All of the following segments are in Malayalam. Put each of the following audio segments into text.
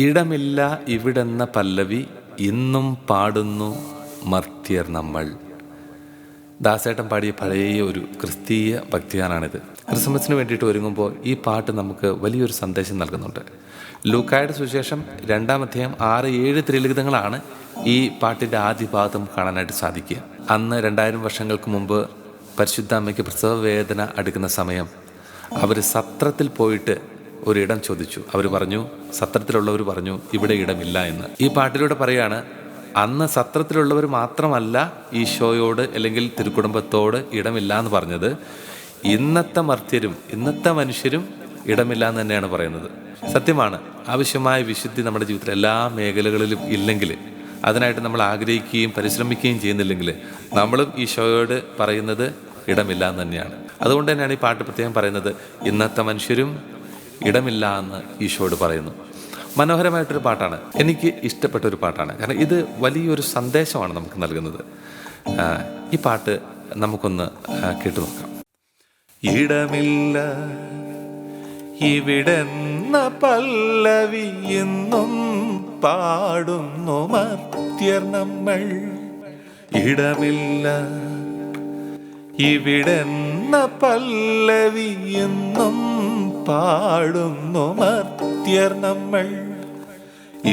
ഇടമില്ല ഇവിടെന്ന പല്ലവി ഇന്നും പാടുന്നു മർത്യർ നമ്മൾ. ദാസേട്ടൻ പാടിയ പഴയ ഒരു ക്രിസ്തീയ ഭക്തിഗാനാണിത്. ക്രിസ്മസിന് വേണ്ടിയിട്ട് ഒരുങ്ങുമ്പോൾ ഈ പാട്ട് നമുക്ക് വലിയൊരു സന്ദേശം നൽകുന്നുണ്ട്. ലൂക്കായുടെ സുവിശേഷം 2-ാം അധ്യായം 6-7 തിരുലിഖിതങ്ങളാണ് ഈ പാട്ടിൻ്റെ ആദ്യ ഭാഗം കാണാനായിട്ട് സാധിക്കുക. അന്ന് 2000 വർഷങ്ങൾക്ക് മുമ്പ് പരിശുദ്ധ അമ്മയ്ക്ക് പ്രസവ വേദന അടുക്കുന്ന സമയം അവർ സത്രത്തിൽ പോയിട്ട് ഒരിടം ചോദിച്ചു. സത്രത്തിലുള്ളവർ പറഞ്ഞു ഇവിടെ ഇടമില്ല എന്ന്. ഈ പാട്ടിലൂടെ പറയാണ്, അന്ന് സത്രത്തിലുള്ളവർ മാത്രമല്ല ഈശോയോട് അല്ലെങ്കിൽ തിരുക്കുടുംബത്തോട് ഇടമില്ല എന്ന് പറഞ്ഞത്, ഇന്നത്തെ മർത്യരും ഇന്നത്തെ മനുഷ്യരും ഇടമില്ല എന്ന് തന്നെയാണ് പറയുന്നത്. സത്യമാണ്. ആവശ്യമായ വിശുദ്ധി നമ്മുടെ ജീവിതത്തിൽ എല്ലാ മേഖലകളിലും ഇല്ലെങ്കിൽ, അതിനായിട്ട് നമ്മൾ ആഗ്രഹിക്കുകയും പരിശ്രമിക്കുകയും ചെയ്യുന്നില്ലെങ്കിൽ, നമ്മളും ഈശോയോട് പറയുന്നത് ഇടമില്ല എന്ന് തന്നെയാണ്. അതുകൊണ്ട് തന്നെയാണ് ഈ പാട്ട് പ്രത്യേകം പറയുന്നത്, ഇന്നത്തെ മനുഷ്യരും ഇടമില്ല എന്ന് ഈശോയോട് പറയുന്നു. മനോഹരമായിട്ടൊരു പാട്ടാണ്, എനിക്ക് ഇഷ്ടപ്പെട്ട ഒരു പാട്ടാണ്. കാരണം ഇത് വലിയൊരു സന്ദേശമാണ് നമുക്ക് നൽകുന്നത്. ഈ പാട്ട് നമുക്കൊന്ന് കേട്ടു നോക്കാം. ഇടമില്ല ഇവിടെന്ന പല്ലവി എന്നും പാടുന്നു മർത്യർ നമ്മൾ. ഇടമില്ല ഇവിടെന്ന പല്ലവി എന്നും പാടുന്നു മർത്യർ നമ്മൾ.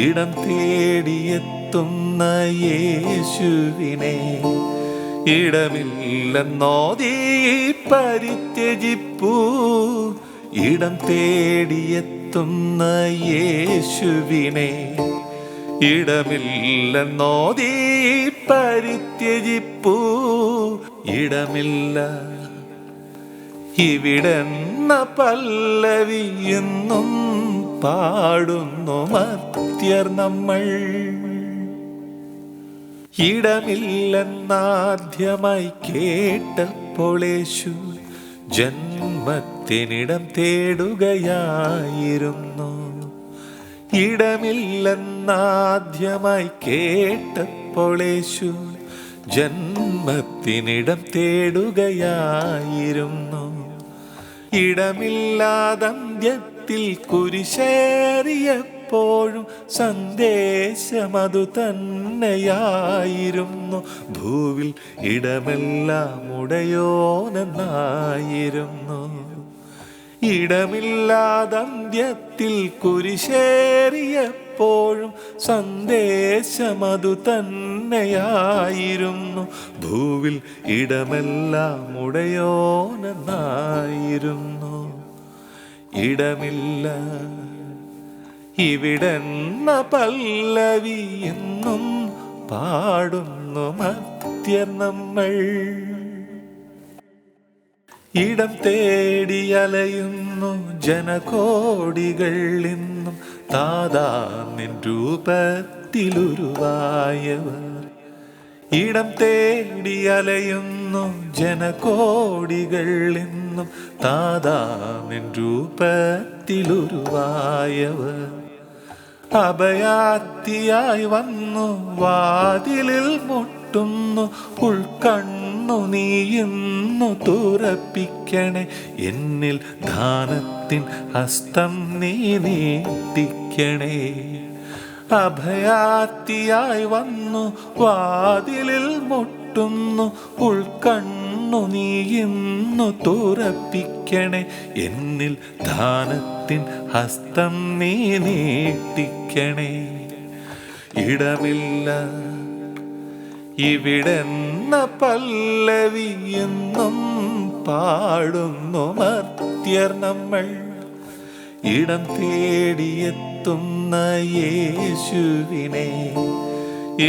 ഇടം തേടിയെത്തുന്ന യേശുവിനെ ഇടമില്ലെന്നോതി പരിത്യജിപ്പൂ. ഇടം തേടിയെത്തുന്ന യേശുവിനെ ഇടമില്ലെന്നോതി പരിത്യജിപ്പൂ. ഇടമില്ല ഇവിടെന്ന പല്ലവി എന്നും പാടുന്നു മർത്യർ നമ്മൾ. ഇടമില്ലെന്നാദ്യമായി കേട്ടപ്പോൾ യേശു ജന്മത്തിനിടം തേടുകയായിരുന്നു. ഇടമില്ലെന്നാദ്യമായി കേട്ടപ്പോൾ യേശു ജന്മത്തിനിടം തേടുകയായിരുന്നു. ഇടമില്ലാതന്ത്യത്തിൽ കുരിശേറിയപ്പോഴും സന്ദേശമതു തന്നെയായിരുന്നു. ഭൂവിൽ ഇടമെല്ലാം ഉടയോനെന്നായിരുന്നു. ഇടമില്ലാതന്ത്യത്തിൽ കുരിശേറിയപ്പോഴും സന്ദേശമതു തന്നെയായിരുന്നു. ഭൂവിൽ ഇടമെല്ലാം ഉടയോനെന്നായിരുന്നു. ഇടമില്ല ഇവിടെന്ന പല്ലവി എന്നും പാടുന്നു മർത്യർ നമ്മൾ. ഇടം തേടി അലയുന്നു ജനകോടികൾ ഇന്നും താതാ നിൻ രൂപത്തിലുരുവായവർ. ഇടം തേടി അലയുന്നു ജനകോടികൾ ഇന്നും താതാ നിൻ രൂപത്തിലുരുവായവർ. അഭയാർത്ഥിയായി വന്നു വാതിലിൽ മുട്ടുന്നു. ഉൾക്കണ്ണു നീ ഇന്നു തുറപ്പിക്കണേ. എന്നിൽ ദാനത്തിൻ ഹസ്തം നീ നീട്ടിക്കണേ. അഭയാർത്ഥിയായി വന്നു വാതിലിൽ മുട്ടുന്നു. ഉൾക്കണ്ണു നീ ഇന്നു തുറപ്പിക്കണേ. എന്നിൽ ദാനത്തിൻ ഹസ്തം നീ നീട്ടിക്കണേ. ഇടമില്ല ഇവിടെന്ന പല്ലവി എന്നും പാടുന്നു മർത്യർ നമ്മൾ. ഇടം തേടിയെത്തുന്ന യേശുവിനെ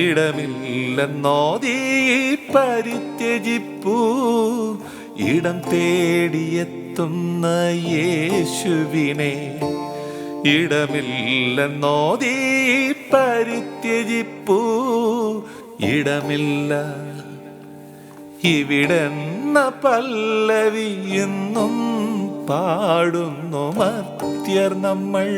ഇടമില്ലെന്നോതി പരിത്യജിപ്പൂ. ഇടം തേടിയെത്തുന്ന യേശുവിനെ ഇടമില്ലെന്നോതി പരിത്യജിപ്പൂ. ഇടമില്ല ഇവിടെന്ന പല്ലവി എന്നും പാടുന്നു മർത്യർ നമ്മൾ.